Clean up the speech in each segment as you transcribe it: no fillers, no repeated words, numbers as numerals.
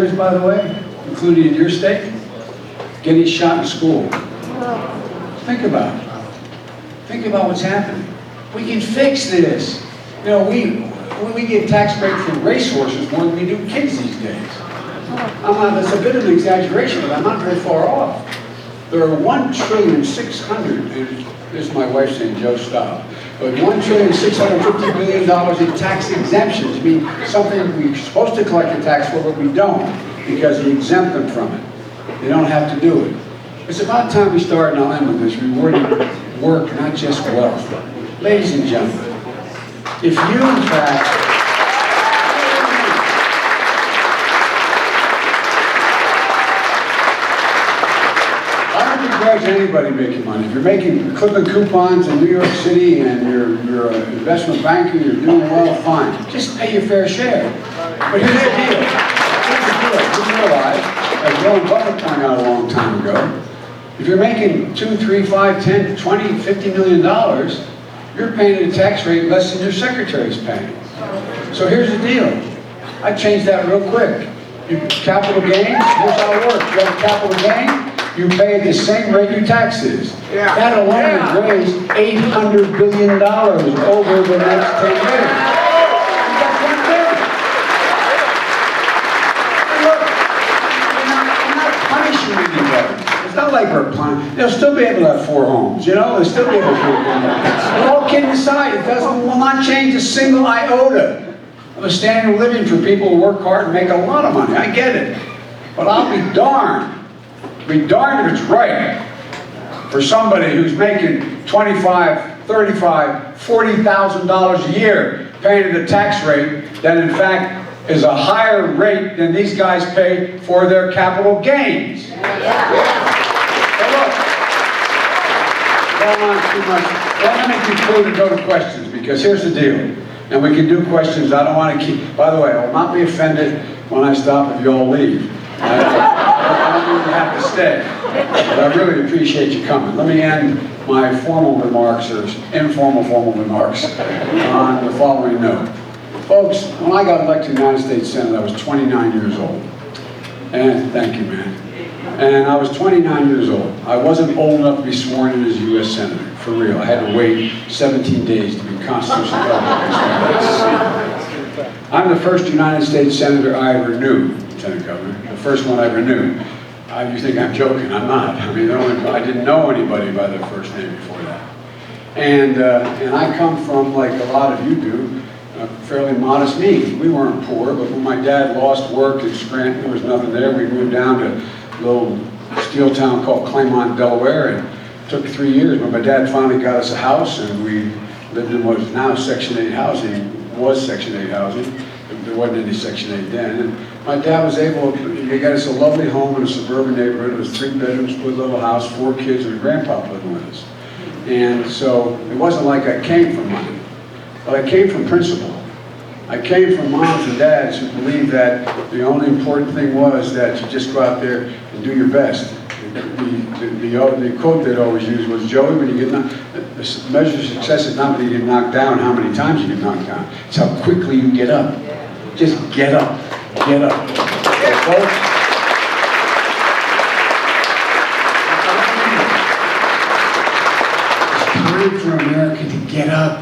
yours, by the way, including in your state, getting shot in school. Think about it. Think about what's happening. We can fix this. You know, we give tax breaks for racehorses more than we do kids these days. That's a bit of an exaggeration, but I'm not very far off. There are $1,600,000,000,000, and this is my wife saying, Joe, stop, but $1,650,000,000,000 in tax exemptions. I mean, something we're supposed to collect a tax for, but we don't, because we exempt them from it. They don't have to do it. It's about time we start, and I'll end with this, rewarding work, not just wealth. Ladies and gentlemen, if you, in fact, I don't begrudge anybody making money. If you're making clipping coupons in New York City and you're an investment banker, you're doing well, fine. Just pay your fair share. But here's the deal. You realize, as Warren Buffett pointed out a long time ago, if you're making $2, $3, $5, $10, $20, $50 million, you're paying a tax rate less than your secretary's paying. So here's the deal. I changed that real quick. Capital gains, here's how it works. You have a capital gain, you pay at the same rate your tax is. Yeah. That alone has raised $800 billion over the next 10 years. That's one thing. Look, we're not punishing anybody. It's not like we're punishing. They'll still be able to have 4 homes, you know? They'll still be able to do it. But all kidding aside, it will not change a single iota of a standard of living for people who work hard and make a lot of money. I get it. But I'll be darned if it's right for somebody who's making $25,000, $35,000, $40,000 a year paying at a tax rate that in fact is a higher rate than these guys pay for their capital gains. So look, don't want too much. Let me conclude and go to questions, because here's the deal. And we can do questions. I don't want to keep. By the way, I will not be offended when I stop if you all leave. I don't even have to stay. But I really appreciate you coming. Let me end my formal remarks, or informal formal remarks, on the following note. Folks, when I got elected to the United States Senate, I was 29 years old. And thank you, man. And I was 29 years old. I wasn't old enough to be sworn in as a U.S. Senator, for real. I had to wait 17 days to be constitutionally eligible. I'm the first United States Senator I ever knew, Lieutenant Governor. The first one I ever knew. You think I'm joking? I'm not. I mean, I didn't know anybody by their first name before that. And I come from, like a lot of you do, a fairly modest means. We weren't poor, but when my dad lost work in Scranton, there was nothing there. We moved down to a little steel town called Claymont, Delaware, and it took 3 years. But my dad finally got us a house, and we lived in what is now Section 8 housing. Was Section 8 housing. There wasn't any Section 8 then. And my dad was able to get us a lovely home in a suburban neighborhood. It was 3 bedrooms, split little house, 4 kids, and a grandpa living with us. And so it wasn't like I came from money, but I came from principle. I came from moms and dads who believed that the only important thing was that you just go out there and do your best. The quote they'd always use was, Joey, when you get knocked, the measure of success is not when you get knocked down, how many times you get knocked down. It's how quickly you get up. Just get up. Get up. Folks, it's time for America to get up.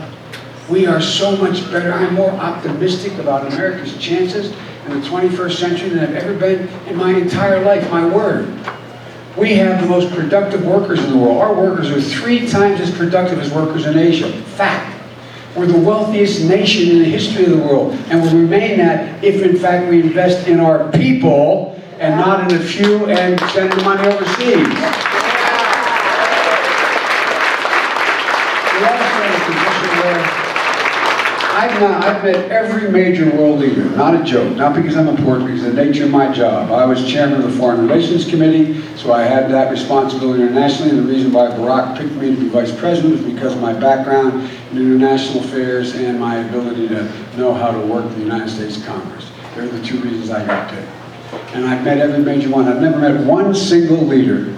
We are so much better. I'm more optimistic about America's chances in the 21st century than I've ever been in my entire life, my word. We have the most productive workers in the world. Our workers are 3 times as productive as workers in Asia. Fact. We're the wealthiest nation in the history of the world, and will remain that if, in fact, we invest in our people and not in a few and send the money overseas. We're also in a position where I've met every major world leader, not a joke, not because I'm important, because of the nature of my job. I was chairman of the Foreign Relations Committee, so I had that responsibility internationally, and the reason why Barack picked me to be vice president was because of my background in international affairs and my ability to know how to work the United States Congress. They're the 2 reasons I got picked. And I've met every major one. I've never met one single leader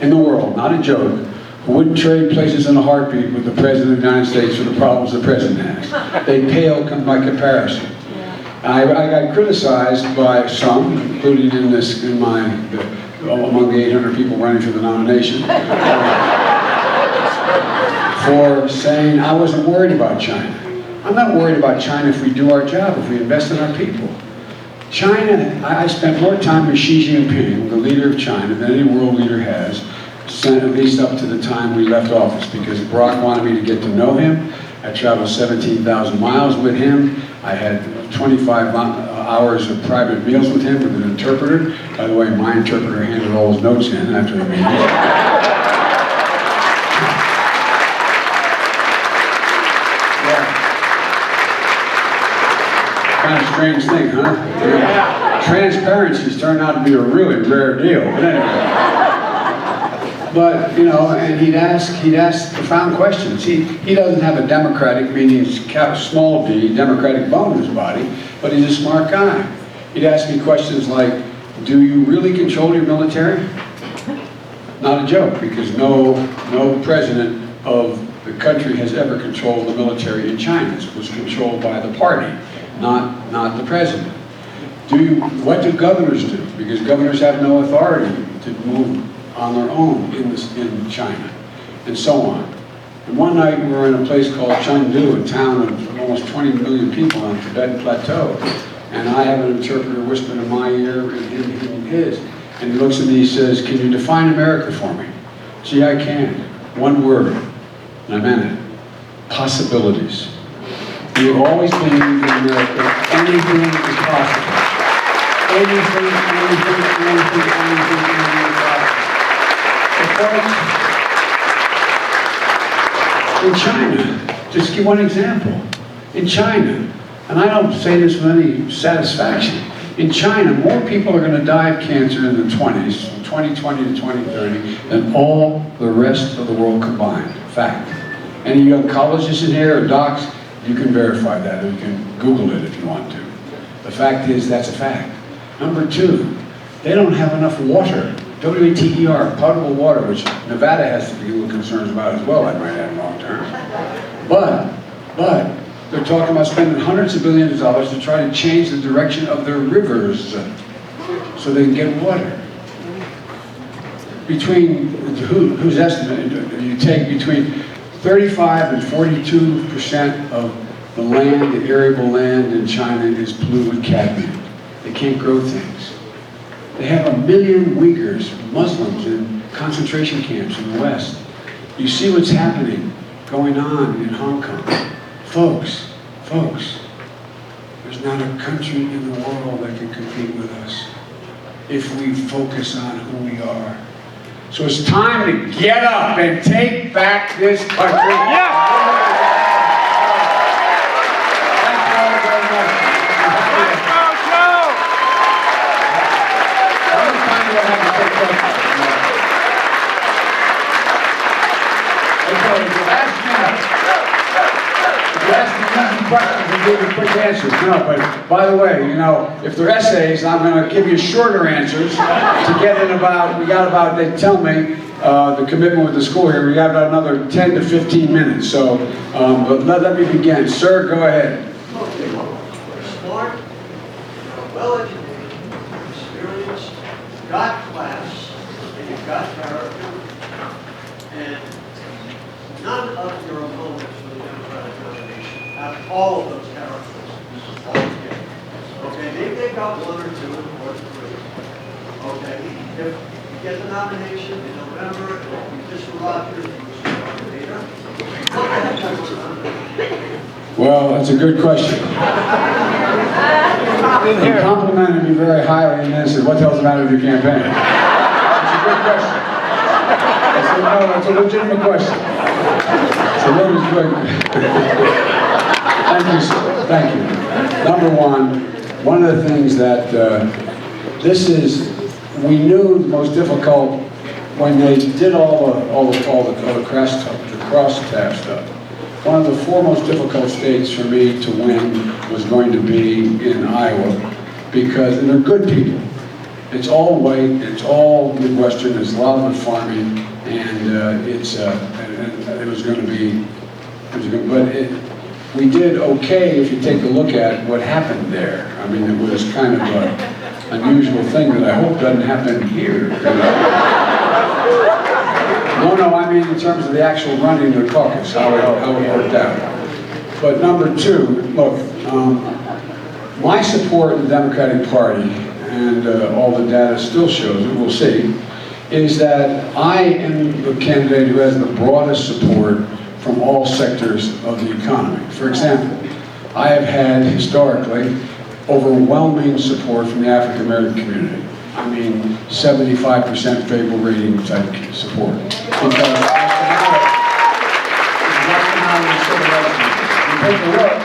in the world, not a joke, who wouldn't trade places in a heartbeat with the President of the United States for the problems the President has. They pale by comparison. I got criticized by some, including among the 800 people running for the nomination, for saying I wasn't worried about China. I'm not worried about China if we do our job, if we invest in our people. China, I spent more time with Xi Jinping, the leader of China, than any world leader has, at least up to the time we left office, because Barack wanted me to get to know him. I traveled 17,000 miles with him. I had 25 hours of private meals with him with an interpreter. By the way, my interpreter handed all his notes in after the meeting. Kind of strange thing, huh? Yeah. Transparency's turned out to be a really rare deal. But anyway. But, you know, and he'd ask profound questions. He doesn't have a democratic, meaning small d, democratic bone in his body, but he's a smart guy. He'd ask me questions like, do you really control your military? Not a joke, because no president of the country has ever controlled the military in China. It was controlled by the party, not the president. What do governors do? Because governors have no authority to move on their own in China, and so on. And one night we were in a place called Chengdu, a town of almost 20 million people on the Tibetan Plateau, and I have an interpreter whispering in my ear and him in his. And he looks at me, he says, "Can you define America for me?" Gee, I can. One word, and I meant it. Possibilities. We always believed in America, anything is possible. Anything is possible. In China, just give one example. In China, and I don't say this with any satisfaction, in China, more people are going to die of cancer in the 20s, from 2020 to 2030, than all the rest of the world combined. Fact. Any young colleges in here or docs, you can verify that, or you can Google it if you want to. The fact is, that's a fact. Number two, they don't have enough water. W-A-T-E-R, potable water, which Nevada has to be a little concerned about as well, I might add long term. But they're talking about spending hundreds of billions of dollars to try to change the direction of their rivers so they can get water. Whose estimate, you take between 35 and 42% of the land, the arable land in China is polluted with cadmium. They can't grow things. They have 1 million Uyghurs, Muslims, in concentration camps in the West. You see what's happening, going on in Hong Kong. Folks, there's not a country in the world that can compete with us if we focus on who we are. So it's time to get up and take back this country. Yeah! Thank you all very much. Questions and give you quick answers. No, but by the way, you know, if they're essays, I'm going to give you shorter answers to get in about, they tell me, the commitment with the school here, we got about another 10 to 15 minutes. So, but let me begin. Sir, go ahead. Okay. You're smart, you're well-educated, experienced, you've got class, and you've got character, and none of your opponents for the Democratic nomination have all of those characters altogether. Okay, maybe they've got one or two or three. Okay, if you get the nomination in November, and if you Mr. Rogers, Mr. Leader, what the heck are you going? Well, that's a good question. You complimented me very highly and then said, what the hell's the matter with your campaign? That's a good question. I said, no, that's a legitimate question. So what was good? Thank you, sir. Thank you. Number one of the things that we knew the most difficult when they did all the crosstab stuff. One of the four most difficult states for me to win was going to be in Iowa, because they're good people. It's all white, it's all Midwestern, there's a lot of it farming, and it was going to be, but we did okay if you take a look at what happened there. I mean, it was kind of an unusual thing that I hope doesn't happen here. No, I mean in terms of the actual running of the caucus, how it worked out. But number two, look, my support in the Democratic Party, and all the data still shows it, we'll see, is that I am the candidate who has the broadest support from all sectors of the economy. For example, I have had historically overwhelming support from the African American community. I mean, 75% favorable rating type support. Because take a look,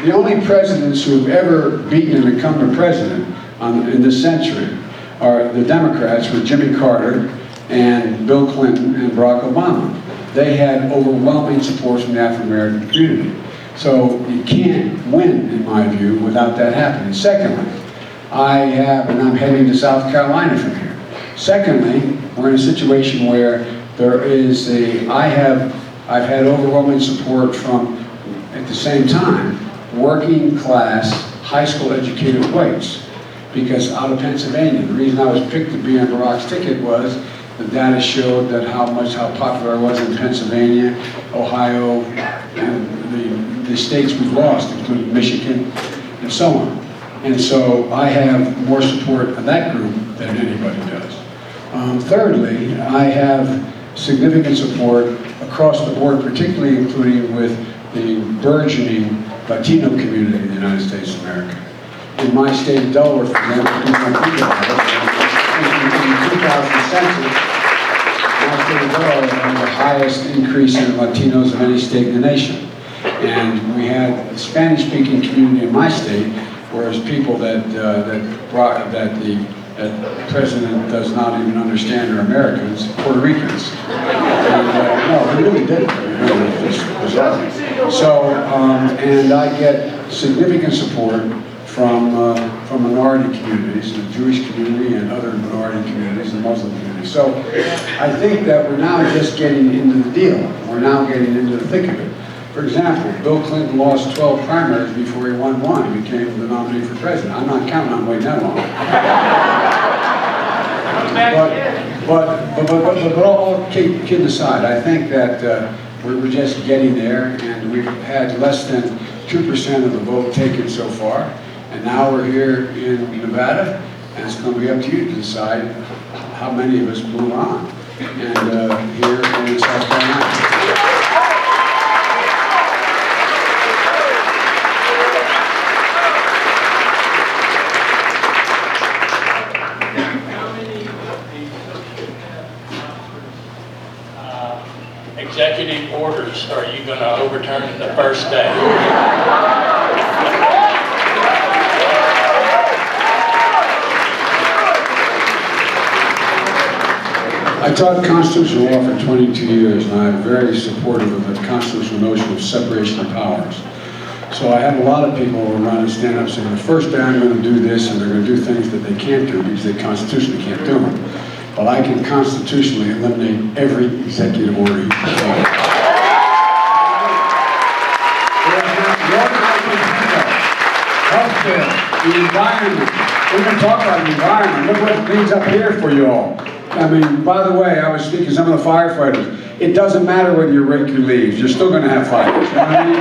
the only presidents who've ever beaten an incumbent president in this century are the Democrats, with Jimmy Carter and Bill Clinton and Barack Obama. They had overwhelming support from the African American community. So you can't win, in my view, without that happening. Secondly, and I'm heading to South Carolina from here. Secondly, we're in a situation where I've had overwhelming support from, at the same time, working class, high school educated whites. Because out of Pennsylvania, the reason I was picked to be on Barack's ticket was the data showed that how popular I was in Pennsylvania, Ohio, and the states we've lost, including Michigan, and so on. And so I have more support of that group than anybody does. Thirdly, I have significant support across the board, particularly including with the burgeoning Latino community in the United States of America. In my state of Delaware, for example, in the 2000 census, my state of Delaware had the highest increase in Latinos of any state in the nation. And we had a Spanish-speaking community in my state, whereas people that the president does not even understand are Americans, Puerto Ricans. And, no, he really didn't. It was bizarre. So, and I get significant support from minority communities, the Jewish community and other minority communities and Muslim communities. So I think that we're now just getting into the deal. We're now getting into the thick of it. For example, Bill Clinton lost 12 primaries before he won one and became the nominee for president. I'm not counting on waiting that long. But all kidding aside, I think that we're just getting there, and we've had less than 2% of the vote taken so far. And now we're here in Nevada, and it's going to be up to you to decide how many of us move on. And here in South Carolina. Executive orders are you going to overturn in the first day? I taught constitutional law for 22 years, and I'm very supportive of the constitutional notion of separation of powers. So I have a lot of people who run and stand up saying, the first day I'm going to do this, and they're going to do things that they can't do because they constitutionally can't do them. But I can constitutionally eliminate every executive order you can take. Healthcare, the environment. We're going to talk about the environment. Look what it means up here for you all. I mean, by the way, I was speaking to some of the firefighters. It doesn't matter whether you rake your leaves. You're still going to have fires. You know what I mean?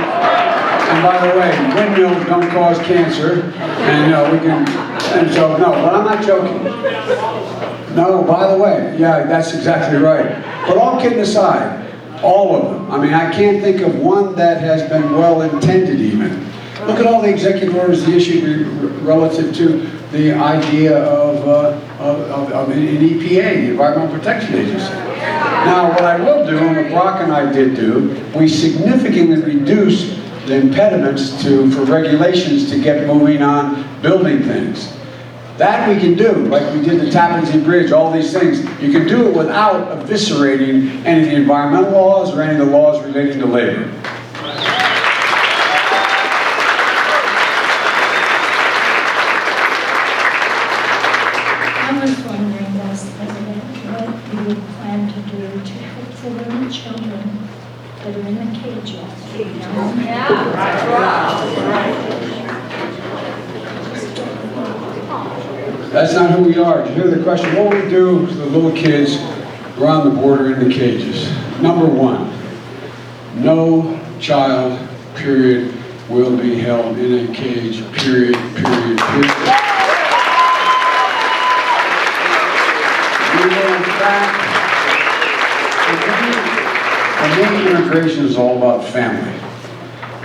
And by the way, windmills don't cause cancer. And, you know, we can... And so, no, but I'm not joking. No, by the way, yeah, that's exactly right. But all kidding aside, all of them. I mean, I can't think of one that has been well-intended even. Look at all the executive orders they issued relative to the idea of an EPA, the Environmental Protection Agency. Now, what I will do, and what Brock and I did do, we significantly reduced the impediments for regulations to get moving on building things. That we can do, like we did the Tappan Zee Bridge, all these things. You can do it without eviscerating any of the environmental laws or any of the laws relating to labor. I was wondering, Vice President, what you plan to do to help the women children Put them in the cages. That's not who we are. Did you hear the question? What we do to the little kids around the border in the cages? Number one, no child, period, will be held in a cage, period, period, period. We will, in fact, for me, immigration is all about family.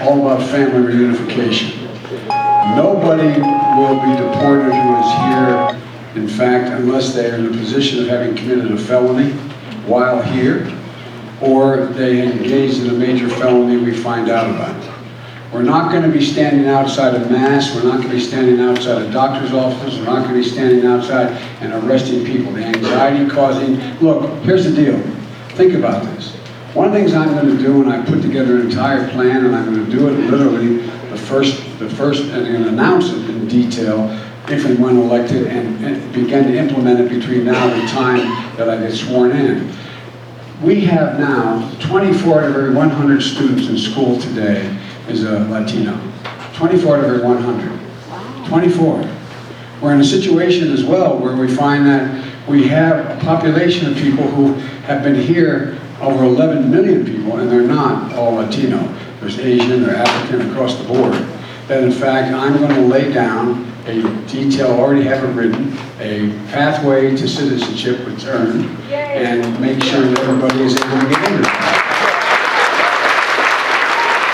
All about family reunification. Nobody will be deported who is here, in fact, unless they are in a position of having committed a felony while here, or they engaged in a major felony we find out about. We're not going to be standing outside of mass, we're not going to be standing outside of doctor's offices, we're not going to be standing outside and arresting people. The anxiety causing, look, here's the deal. Think about this. One of the things I'm going to do when I put together an entire plan, and I'm going to do it literally the first, and I'm going to announce it in detail if and when elected, and begin to implement it between now and the time that I get sworn in. We have now 24 out of every 100 students in school today is a Latino. 24 out of every 100. 24. We're in a situation as well where we find that we have a population of people who have been here, over 11 million people, and they're not all Latino. There's Asian, they're African, across the board. That in fact, I'm going to lay down a detail, already have it written, a pathway to citizenship that's earned, and make sure that everybody is able to get into it.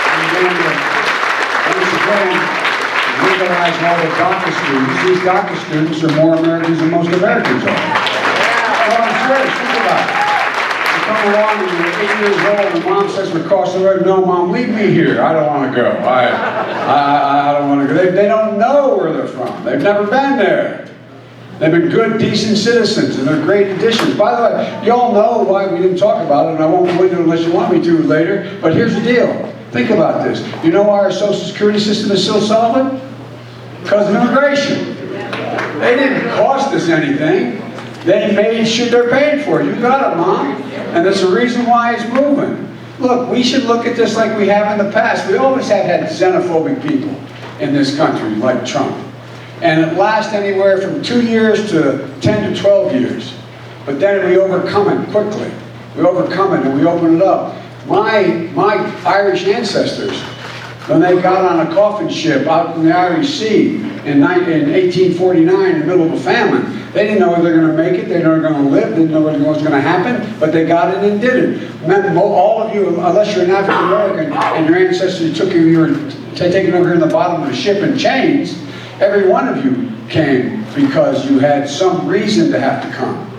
I'm going to, once again, legalize all the DACA students. These DACA students are more Americans than most Americans are. Well, I'm serious, think about it. Come along and you're 8 years old and mom says we're crossing the road. No, mom, leave me here. I don't want to go. I don't want to go. They don't know where they're from. They've never been there. They've been good, decent citizens, and they're great additions. By the way, you all know why we didn't talk about it, and I won't go into it unless you want me to later, but here's the deal. Think about this. You know why our Social Security system is still solid? Because of immigration. They didn't cost us anything. They made sure they're paid for. You got it, Mom. And that's the reason why it's moving. Look, we should look at this like we have in the past. We always have had xenophobic people in this country, like Trump. And it lasts anywhere from 2 years to 10 to 12 years. But then we overcome it quickly. We overcome it and we open it up. My Irish ancestors, when they got on a coffin ship out in the Irish Sea in 1849 in the middle of a famine, they didn't know whether they were going to make it, they didn't know they were going to live, they didn't know what was going to happen, but they got it and did it. All of you, unless you're an African American and your ancestors took you were taken over here in the bottom of the ship in chains, every one of you came because you had some reason to have to come.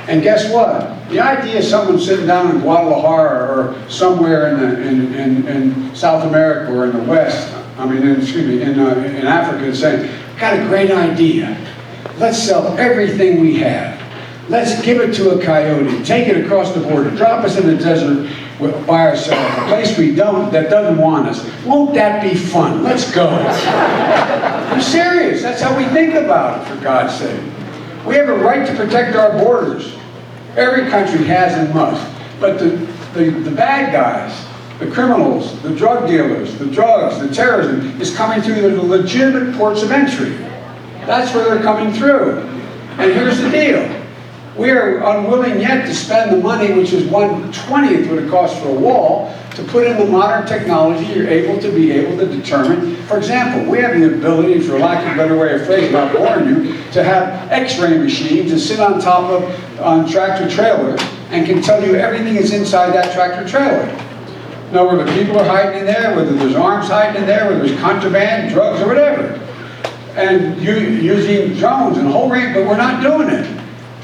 And guess what? The idea of someone sitting down in Guadalajara or somewhere in South America or in the West, in Africa, and saying, got a great idea. Let's sell everything we have. Let's give it to a coyote, take it across the border, drop us in the desert by ourselves, a place that doesn't want us. Won't that be fun? Let's go. I'm serious. That's how we think about it, for God's sake. We have a right to protect our borders. Every country has and must. But the bad guys, the criminals, the drug dealers, the drugs, the terrorism is coming through the legitimate ports of entry. That's where they're coming through. And here's the deal. We are unwilling yet to spend the money, which is 1/20th what it costs for a wall, to put in the modern technology you're able to determine. For example, we have the ability, for lack of a better way of phrasing, I'll warn you, to have x-ray machines that sit on top of tractor trailers and can tell you everything that's inside that tractor trailer. Know where the people are hiding in there, whether there's arms hiding in there, whether there's contraband, drugs, or whatever. And using drones and a whole range, but we're not doing it.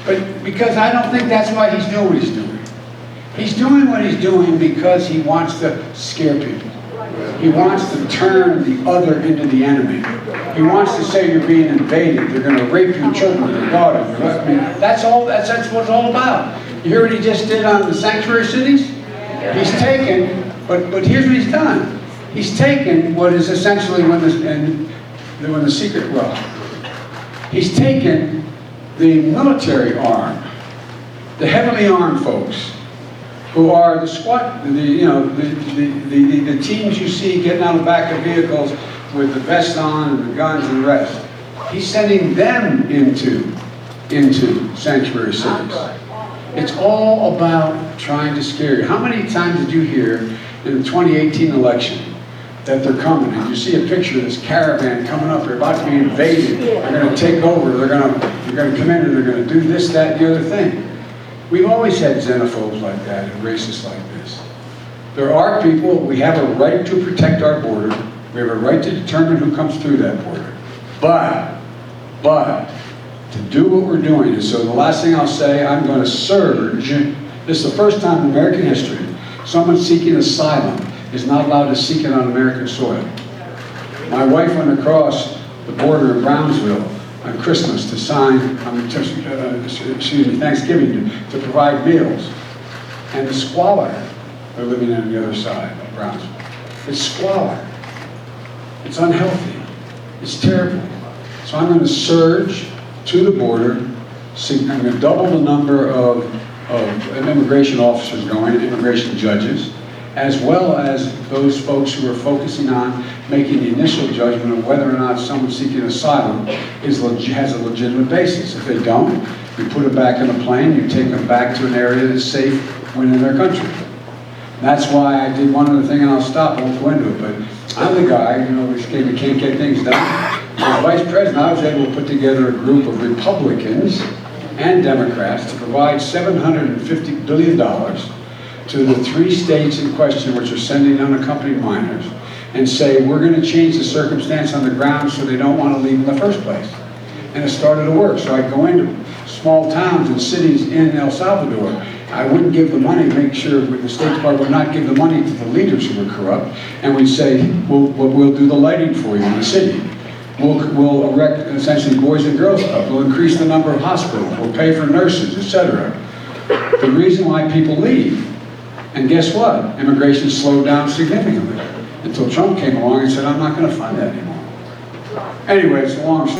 But because I don't think that's why he's doing what he's doing. He's doing what he's doing because he wants to scare people. He wants to turn the other into the enemy. He wants to say you're being invaded, they're going to rape your children, your daughters. That's what it's all about. You hear what he just did on the sanctuary cities? He's taken, but here's what he's done. He's taken what is essentially he's taken the military arm, the heavily armed folks, who are the squad, the teams you see getting out of the back of vehicles with the vests on and the guns and the rest. He's sending them into sanctuary cities. It's all about trying to scare you. How many times did you hear in the 2018 election that they're coming, and you see a picture of this caravan coming up, they're about to be invaded, they're going to take over, they're going to come in and they're going to do this, that, and the other thing. We've always had xenophobes like that and racists like this. There are people, we have a right to protect our border, we have a right to determine who comes through that border. But, to do what we're doing, and so the last thing I'll say, I'm going to surge. This is the first time in American history someone seeking asylum is not allowed to seek it on American soil. My wife went across the border in Brownsville on Christmas to sign, Thanksgiving, to provide meals. And the squalor, they're living on the other side of Brownsville. It's squalor. It's unhealthy. It's terrible. So I'm going to surge to the border. I'm going to double the number of immigration officers going, immigration judges, as well as those folks who are focusing on making the initial judgment of whether or not someone seeking asylum has a legitimate basis. If they don't, you put them back in a plane, you take them back to an area that's safe when in their country. And that's why I did one other thing, and I'll stop, I won't go into it, but I'm the guy, who can't get things done. As Vice President, I was able to put together a group of Republicans and Democrats to provide $750 billion to the 3 states in question which are sending unaccompanied minors and say, we're going to change the circumstance on the ground so they don't want to leave in the first place. And it started to work. So I'd go into small towns and cities in El Salvador. I wouldn't give the money, make sure the State Department would not give the money to the leaders who were corrupt, and we'd say, we'll do the lighting for you in the city. We'll erect, essentially, Boys and Girls Club. We'll increase the number of hospitals. We'll pay for nurses, etc. The reason why people leave, and guess what? Immigration slowed down significantly until Trump came along and said, I'm not going to fund that anymore. Anyway, it's a long story.